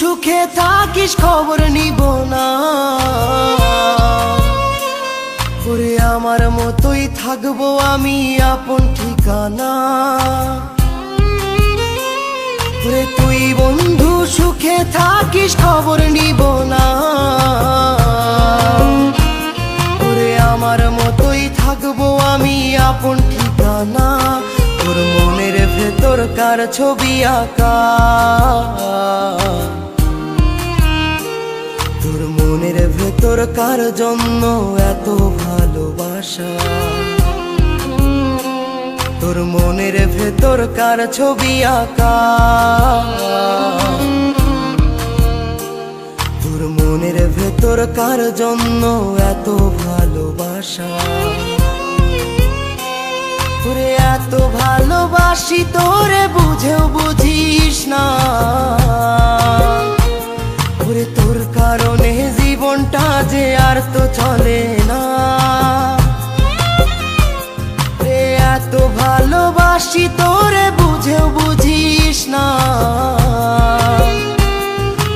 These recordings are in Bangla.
সুখে থাকিস খবর নিব না, ওরে আমার মতোই থাকবো আমি আপন ঠিকানা। ওরে তুই বন্ধু সুখে থাকিস খবর নিব না, ওরে আমার মতোই থাকবো আমি আপন ঠিকানা। তোর মনের ভেতর কার ছবি আঁকা, তোর মনের ভেতর কার জন্য এত ভালোবাসা, তোর মনের ভেতর কার ছবি আঁকা, তোর মনের ভেতর কার জন্য এত ভালোবাসা। তোরে এত ভালোবাসি তোরে বুঝেও বুঝিস না, ওরে তোর কারণে জীবনটা যে আর তো চলে না। এত ভালোবাসি তোরে বুঝেও বুঝিস না,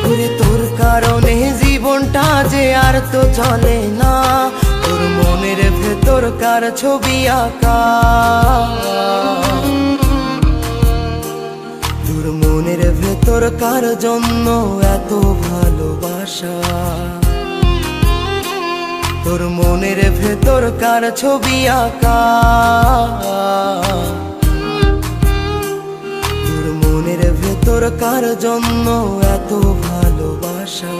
ওরে তোর কারণে জীবনটা যে আর তো চলে না। তোর মনের ভেতর কার ছবি আঁকা, তোর মনের ভেতর কার জন্য এত ভালোবাসা, তোর মনের ভেতর কার ছবি আঁকা, তোর মনের ভেতর কার জন্য এত ভালোবাসা।